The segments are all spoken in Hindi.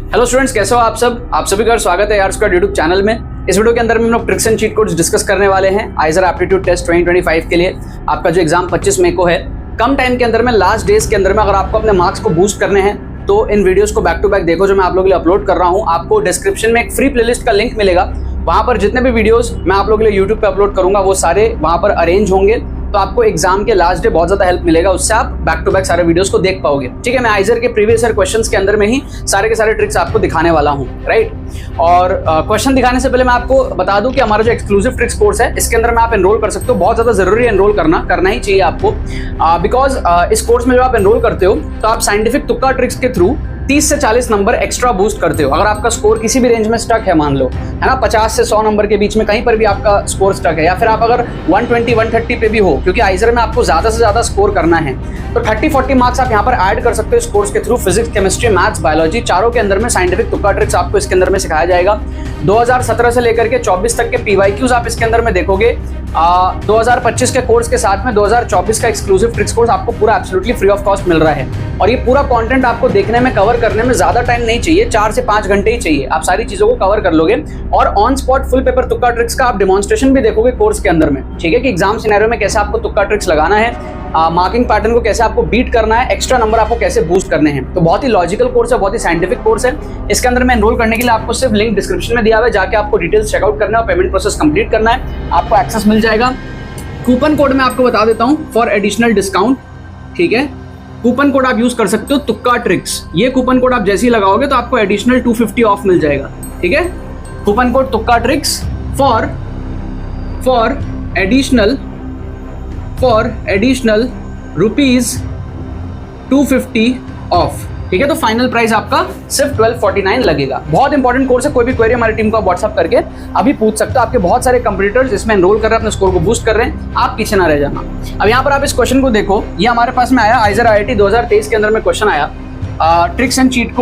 हेलो स्टूडेंट्स, कैसे हो आप सब? आप सभी का स्वागत है यार स्क्वाड यूट्यूब चैनल में। इस वीडियो के अंदर में हम लोग tricks and cheat codes discuss करने वाले हैं आइजर एप्टीट्यूड टेस्ट 2025 के लिए। आपका जो एग्जाम 25 मई को है, कम टाइम के अंदर में, लास्ट डेज के अंदर में, अगर आपको अपने मार्क्स को बूस्ट करने हैं तो इन वीडियोस को बैक टू बैक देखो, जो मैं आप लोगों के लिए अपलोड कर रहा हूँ। आपको डिस्क्रिप्शन में एक फ्री प्लेलिस्ट का लिंक मिलेगा, वहां पर जितने भी वीडियोस मैं आप लोगों के लिए यूट्यूब पे अपलोड करूंगा वो सारे वहां पर अरेंज होंगे। तो आपको एग्जाम के लास्ट डे बहुत ज्यादा हेल्प मिलेगा, उससे आप बैक टू बैक सारे वीडियोस को देख पाओगे। ठीक है, मैं आइजर के प्रीवियस ईयर क्वेश्चंस के अंदर में ही सारे के सारे ट्रिक्स आपको दिखाने वाला हूं, राइट। और क्वेश्चन दिखाने से पहले मैं आपको बता दूं कि हमारा जो एक्सक्लूसिव ट्रिक्स कोर्स है, इसके अंदर में आप एनरोल कर सकते हो। बहुत ज्यादा जरूरी है एनरोल करना ही चाहिए आपको, बिकॉज इस कोर्स में जब आप एनरोल करते हो तो आप साइंटिफिक तुक्का ट्रिक्स के थ्रू 30 से 40 नंबर एक्स्ट्रा बूस्ट करते हो। अगर आपका स्कोर किसी भी रेंज में स्टक है, मान लो, है ना, 50 से 100 नंबर के बीच में कहीं पर भी आपका स्कोर स्टक है, या फिर आप अगर 120 130 पे भी हो, क्योंकि आइजर में आपको ज्यादा से ज्यादा स्कोर करना है, तो 30-40 मार्क्स आप यहाँ पर ऐड कर सकते हो इस कोर्स के through. Physics, chemistry, maths, biology, चारों के अंदर में साइंटिफिक तुक्का ट्रिक्स आपको इसके अंदर में सिखाया जाएगा। 2017 से लेकर के 24 तक के PYQs आप इसके अंदर में देखोगे। 2025 के कोर्स के साथ में 2024 का एक्सक्लूसिव ट्रिक्स कोर्स आपको पूरा एब्सोल्युटली फ्री ऑफ कॉस्ट मिल रहा है। और ये पूरा कंटेंट आपको देखने में, कवर करने में ज्यादा टाइम नहीं चाहिए, 4 से 5 घंटे ही चाहिए, आप सारी चीजों को कवर कर लोगे। और ऑन स्पॉट फुल पेपर तुक्का ट्रिक्स का आप डेमोन्स्ट्रेशन भी देखोगे कोर्स के अंदर में। ठीक है, कि एग्जाम सिनेरियो में कैसे आपको तुक्का ट्रिक्स लगाना है, मार्किंग पैटर्न को कैसे आपको बीट करना है, एक्स्ट्रा नंबर आपको कैसे बूस्ट करने हैं। तो बहुत ही लॉजिकल कोर्स है, बहुत ही साइंटिफिक कोर्स है। इसके अंदर में एनरोल करने के लिए आपको सिर्फ लिंक डिस्क्रिप्शन में दिया हुआ है, जाके आपको डिटेल्स चेकआउट करना है और पेमेंट प्रोसेस कंप्लीट करना है, आपको एक्सेस मिल जाएगा। कूपन कोड मैं आपको बता देता हूं फॉर एडिशनल डिस्काउंट। ठीक है, कूपन कोड आप यूज कर सकते हो तुक्का ट्रिक्स। ये कूपन कोड आप जैसे ही लगाओगे तो आपको एडिशनल 250 ऑफ मिल जाएगा। ठीक है, कूपन कोड तुक्का tricks for additional rupees 250 of. ठीक है, तो फाइनल प्राइस आपका सिर्फ 1249 लगेगा। बहुत इंपॉर्टेंट कोर्स है, कोई भी क्वेरी हमारी टीम को व्हाट्सअप करके अभी पूछ सकते हो। आपके बहुत सारे कंपटीटर्स इसमें एनरोल कर रहे हैं, अपने स्कोर को बूस्ट कर रहे हैं, आप पीछे ना रह जाना। अब यहाँ पर आप इस क्वेश्चन को देखो, ये हमारे पास में आया आइजर IIT 2023 के अंदर में क्वेश्चन आया, tricks and cheat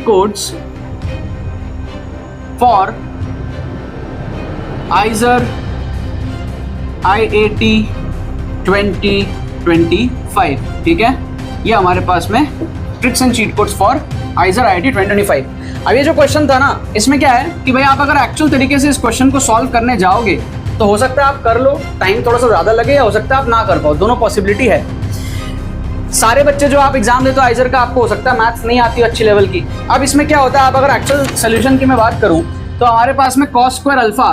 codes for आइजर IIT 2025। ठीक है, ये हमारे पास में tricks and cheat codes for आइजर IIT 2025। अब ये जो क्वेश्चन था ना, इसमें क्या है कि भाई आप अगर एक्चुअल तरीके से इस क्वेश्चन को सॉल्व करने जाओगे तो हो सकता है आप कर लो, टाइम थोड़ा सा ज्यादा लगे, या हो सकता है आप ना कर पाओ, दोनों पॉसिबिलिटी है। सारे बच्चे जो आप एग्जाम देते हो आइजर का, आपको हो सकता है मैथ्स नहीं आती अच्छी लेवल की। अब इसमें क्या होता है, आप अगर एक्चुअल सोल्यूशन की मैं बात करूं तो हमारे पास में cos square alpha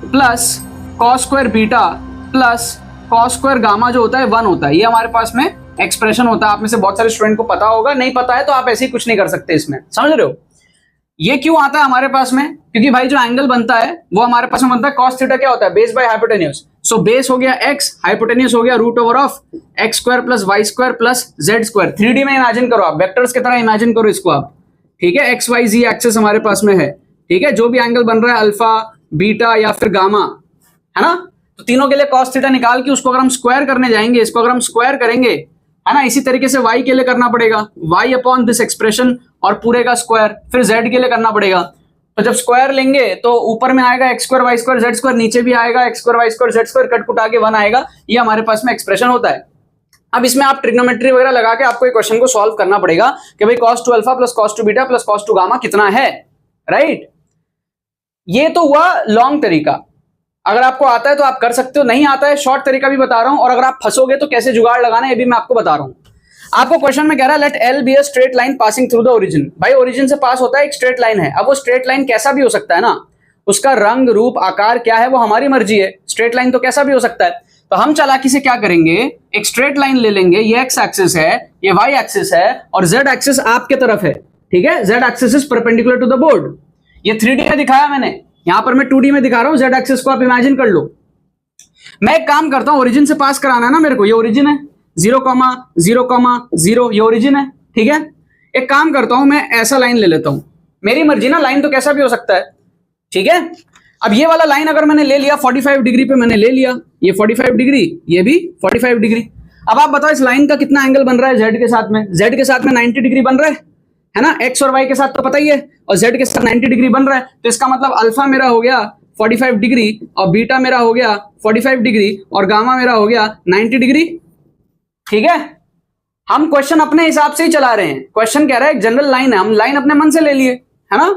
plus cos square beta plus cos square gamma जो होता है 1 होता है। ये हमारे पास में एक्सप्रेशन होता है। आप में से बहुत सारे स्टूडेंट को पता होगा, नहीं पता है तो आप ऐसे ही कुछ नहीं कर सकते इसमें, समझ रहे हो। ये क्यों आता है हमारे पास में, क्योंकि भाई जो एंगल बनता है वो हमारे पास में बनता है cos थीटा, क्या होता है, base by hypotenuse. So base हो गया x, हाइपोटेन्यूज हो गया root over of x square plus y square plus z square. 3D में इमेजिन करो, आप वेक्टर्स की तरह इमेजिन करो इसको आप। ठीक है, x y z एक्सिस हमारे पास में है। ठीक है, जो भी एंगल बन रहा है, अल्फा, बीटा या फिर गामा, है ना, तो तीनों के लिए cos थीटा निकाल के उसको अगर हम स्क्वायर करने जाएंगे, इसको अगर हम स्क्वायर करेंगे, है ना, इसी तरीके से y के लिए करना पड़ेगा, y अपॉन दिस एक्सप्रेशन और पूरे का स्क्वायर, फिर z के लिए करना पड़ेगा। तो जब स्क्वायर लेंगे तो ऊपर में आएगा x square y square z square, नीचे भी आएगा x square y square z square, cut कुटा के 1 आएगा। ये हमारे पास में एक्सप्रेशन होता है। अब इसमें आप ट्रिग्नोमेट्री वगैरह लगा के आपको एक क्वेश्चन को सॉल्व करना पड़ेगा कि भाई cos 2 alpha plus cos 2 beta plus cos 2 gamma कितना है, राइट। ये तो हुआ लॉन्ग तरीका, अगर आपको आता है तो आप कर सकते हो, नहीं आता है शॉर्ट तरीका भी बता रहा हूं। और अगर आप फंसोगे तो कैसे जुगाड़ लगाना है ये भी मैं आपको बता रहा हूं। आपको क्वेश्चन में कह रहा है let L be a straight line passing through the origin. भाई ओरिजिन से पास होता है एक स्ट्रेट लाइन है। अब वो स्ट्रेट लाइन कैसा भी हो सकता है ना, उसका रंग, रूप, आकार क्या है वो हमारी मर्जी है। स्ट्रेट लाइन तो कैसा भी हो सकता है। तो हम चालाकी से क्या करेंगे, एक स्ट्रेट लाइन ले लेंगे, ये x एक्सिस है, ये y एक्सिस है और z एक्सिस आपके तरफ है। ठीक है, z axis is perpendicular to the board. ये 3D में दिखाया मैंने, यहां पर मैं 2D में दिखा रहा हूं। z एक्सिस को आप इमेजिन कर लो। मैं एक काम करता हूं, ओरिजिन से पास कराना है ना मेरे को, ये ओरिजिन है 0,0,0, ये ओरिजिन है। ठीक है, एक काम करता हूं, मैं ऐसा लाइन ले लेता हूं, मेरी मर्जी ना, लाइन तो कैसा भी हो सकता है। ठीक है, अब ये वाला लाइन अगर मैंने ले लिया 45 डिग्री पे, मैंने ले लिया ये 45 डिग्री, ये भी 45 डिग्री। अब आप बताओ इस लाइन का कितना एंगल बन रहा है z के साथ में, z के साथ में 90 डिग्री बन रहा है ना, x और y के साथ तो पता ही है, और z के साथ 90 डिग्री बन रहा है। तो इसका मतलब अल्फा मेरा हो गया 45 डिग्री और बीटा मेरा हो गया 45 डिग्री और गामा मेरा हो गया 90 डिग्री। ठीक है, हम क्वेश्चन अपने हिसाब से ही चला रहे हैं। क्वेश्चन कह रहा है एक जनरल लाइन है, हम लाइन अपने मन से ले लिए, है ना।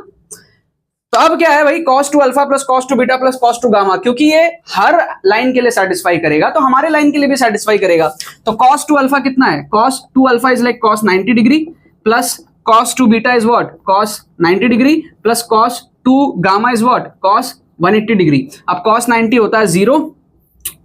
तो अब क्या है भाई, cos 2 alpha plus cos 2 beta plus cos 2 gamma, क्योंकि ये हर लाइन के लिए सेटिस्फाई करेगा तो हमारे लाइन के लिए भी सेटिस्फाई करेगा। तो cos 2 अल्फा कितना है, cos 2 alpha is like cos 90 degree plus cos 2 beta is what, cos 90 degree plus cos 2 gamma is what, cos 180 degree. अब cos 90 होता है 0,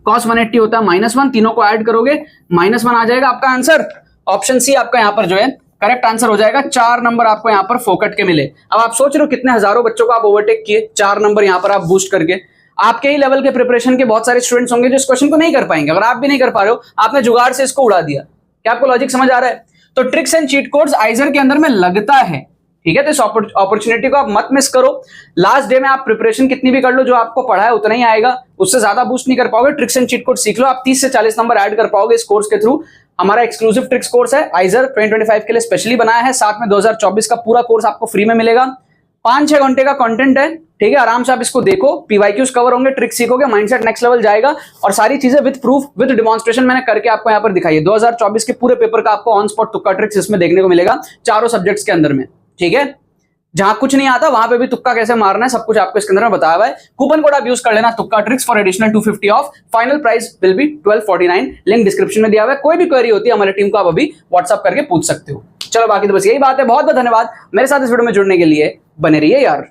cos 180 होता है -1, तीनों को ऐड करोगे -1 आ जाएगा आपका आंसर। ऑप्शन सी आपका यहाँ पर जो है करेक्ट आंसर हो जाएगा। 4 नंबर आपको यहाँ पर फोकट के मिले। अब आप सोच रहे हो कितने हजारों बच्चों को आप ओवरटेक किए, 4 नंबर यहाँ पर आप बूस्ट करके। आपके ही लेवल के प्रिपरेशन के बहुत सारे स्टूडेंट्स होंगे जो इस क्वेश्चन को नहीं कर पाएंगे। अगर आप भी नहीं कर पा रहे हो, आपने जुगाड़ से इसको उड़ा दिया। क्या आपको लॉजिक समझ आ रहा है? तो ट्रिक्स एंड चीट कोड्स आइजर के अंदर में लगता है, ठीक है। तो इस अपॉर्चुनिटी को आप मत मिस करो। लास्ट डे में आप प्रिपरेशन कितनी भी कर लो, जो आपको पढ़ा है उतना ही आएगा, उससे ज्यादा बूस्ट नहीं कर पाओगे। ट्रिक्स एंड चीट कोड सीख लो, आप 30 से 40 नंबर ऐड कर पाओगे इस कोर्स के थ्रू। हमारा एक्सक्लूसिव ट्रिक्स कोर्स है, आइजर 2025 के लिए स्पेशली बनाया है। साथ में 2024 का पूरा कोर्स आपको फ्री में मिलेगा। 5-6 घंटे का कंटेंट है, ठीक है। आराम से आप इसको देखो, पीवाईक्यूज कवर होंगे, ट्रिक सीखोगे, माइंडसेट नेक्स्ट लेवल जाएगा और सारी चीजें विद प्रूफ विद डिमॉन्स्ट्रेशन मैंने करके आपको यहाँ पर दिखाई है। 2024 के पूरे पेपर का आपको ऑन स्पॉट तुक्का ट्रिक्स इसमें देखने को मिलेगा, चारों सब्जेक्ट्स के अंदर में, ठीक है। जहां कुछ नहीं आता वहां पे भी तुक्का कैसे मारना है सब कुछ आपको इसके अंदर में बताया हुआ है। कूपन कोड आप यूज कर लेना तुक्का tricks for additional 250 of. Final price will be 1249। Link description में दिया हुआ है। कोई भी क्वेरी होती है हमारी टीम को आप अभी व्हाट्सअप करके पूछ सकते हो। चलो बाकी तो बस यही बात है। बहुत बहुत धन्यवाद मेरे साथ इस वीडियो में जुड़ने के लिए। बने रहिए यार।